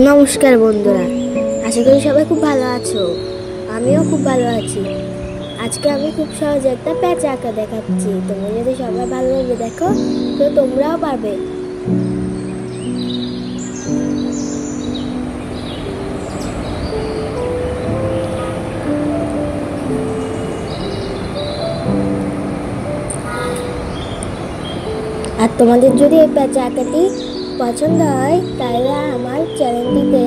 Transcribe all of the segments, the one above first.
নমস্কার বন্ধুরা, আশা করি সবাই খুব ভালো আছো। আমিও খুব ভালো আছি। আজকে আমি খুব সহজে একটা প্যাঁচা আঁকা দেখাচ্ছি। তোমরা যদি সবাই ভালোভাবে দেখো তো তোমরাও পারবে। আর তোমাদের যদি এই প্যাঁচা আঁকাটি পছন্দ হয় তাহলে আমার চ্যানেলটিতে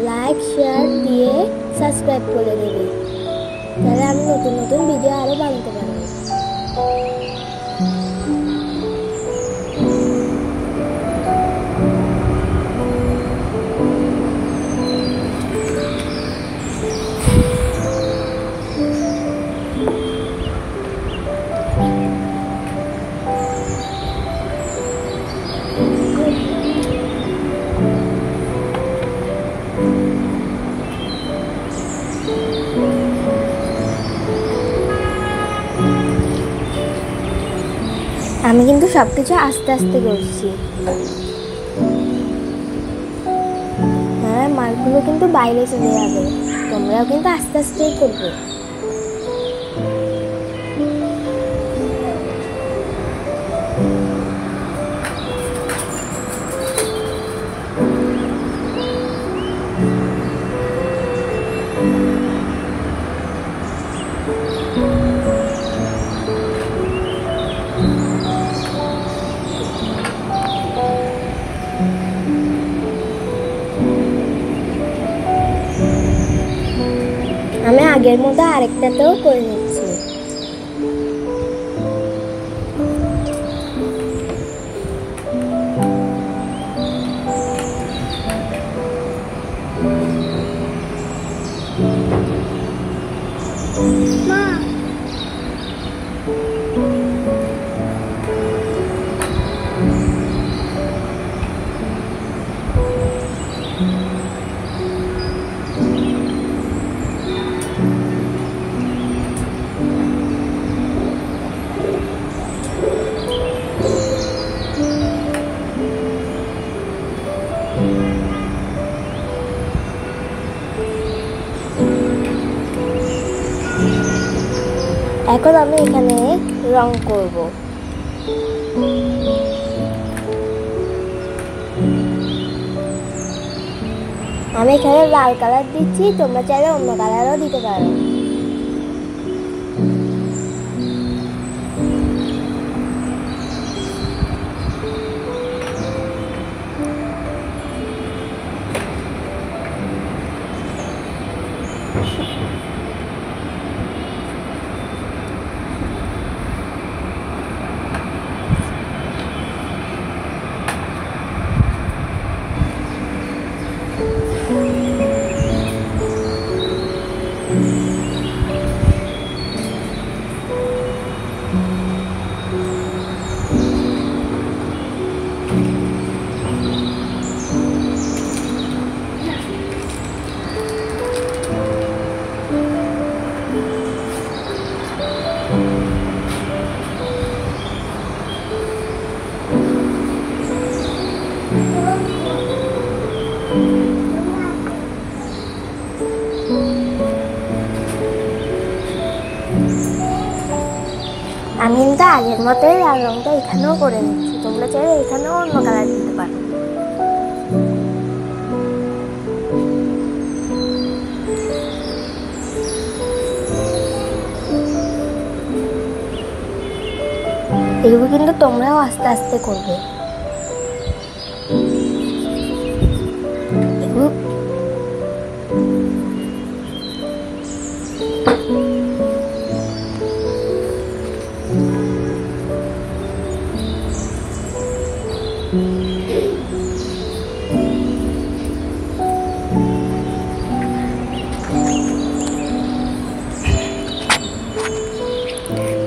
লাইক শেয়ার দিয়ে সাবস্ক্রাইব করে দেবে। তাহলে আমি নতুন নতুন ভিডিও আরও বানাতে পারবো। আমি কিন্তু সবকিছু আস্তে আস্তে করছি। হ্যাঁ, মার্কগুলো কিন্তু বাইরে চলে যাবে। তোমরাও কিন্তু আস্তে আস্তেই করবে। আমি আগের মতো আরেকটাতেও করে নিচ্ছি। মা, এখন আমি এখানে রং করব। আমি এখানে লাল কালার দিচ্ছি, তোমরা চাইলে অন্য কালারও দিতে পারো। আমি কিন্তু আগের মতোই লাল রংটা এখানেও করে নিচ্ছি। তোমরা চাইলে এখানেও অন্য কালার দিতে পারো। এগুলো কিন্তু তোমরাও আস্তে আস্তে করবে।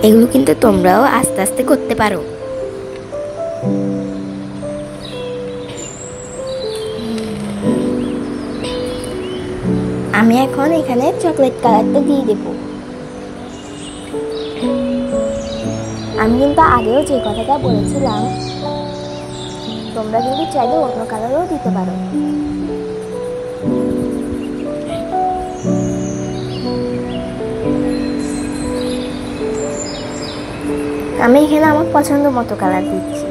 এগুলো কিন্তু তোমরাও আস্তে আস্তে করতে পারো। আমি এখন এখানে চকলেট কালারটা দিয়ে দেব। আমি কিন্তু আগেও যে কথাটা বলেছিলাম তোমরা কিন্তু চাইলে অন্য কালারও দিতে পারো। আমি এখানে আমার পছন্দ মতো কালার দিচ্ছি।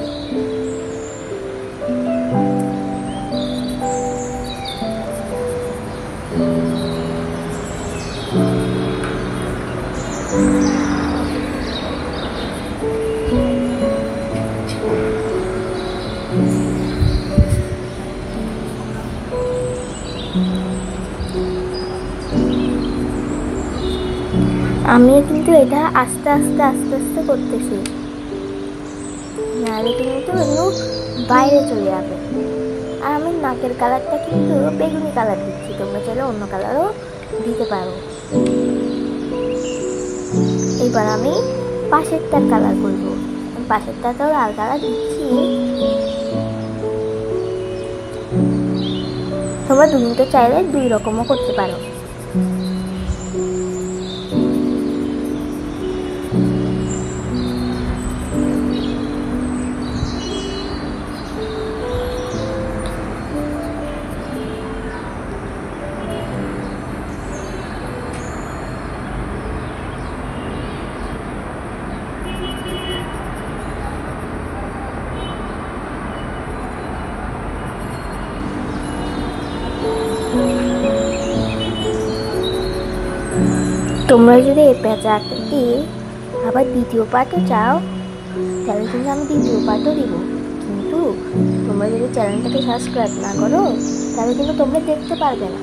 আমি কিন্তু এটা আস্তে আস্তে আস্তে আস্তে করতেছি, নাহলে কিন্তু এগুলো বাইরে চলে যাবে। আর আমি নাকের কালারটা কিন্তু বেগুনি কালার দিচ্ছি, তোমরা চাইলে অন্য কালারও দিতে পারো। এবার আমি পাশেরটার কালার করব, পাশেরটাতেও লাল কালার দিচ্ছি। তোমরা দুটো চাইলে 2 রকমও করতে পারো। তোমরা যদি এই পেঁচা আঁকতে আবার দ্বিতীয় পার্টও চাও, তাহলে কিন্তু আমি দ্বিতীয় পার্টও দিব। কিন্তু তোমরা যদি চ্যানেলটাকে সাবস্ক্রাইব না করো, তাহলে কিন্তু তোমরা দেখতে পারবে না।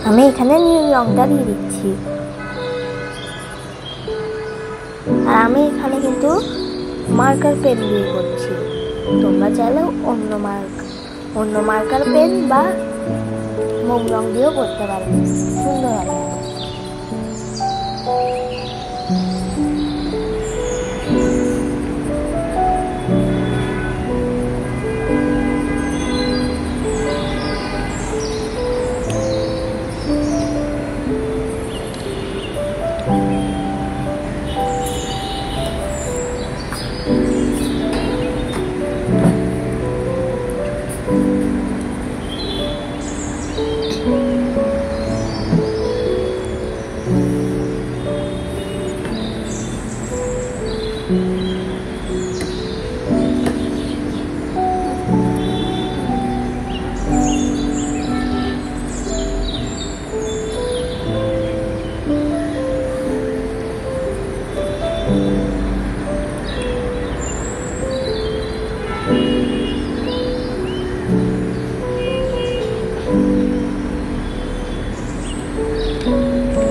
আমি এখানে নীল রংটা দিয়ে দিচ্ছি। আর আমি এখানে কিন্তু মার্কার পেন দিয়ে করছি। তোমরা চাইলেও অন্য মার্কার পেন বা মোম রং দিয়েও করতে পারো, সুন্দর হবে।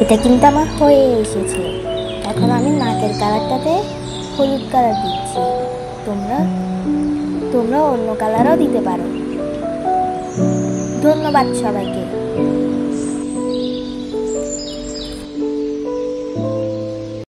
এটা কিন্তু আমার হয়ে এসেছে। এখন আমি নাকের কালারটাতে হলুদ কালার দিচ্ছি। তোমরা অন্য কালারও দিতে পারো। ধন্যবাদ সবাইকে।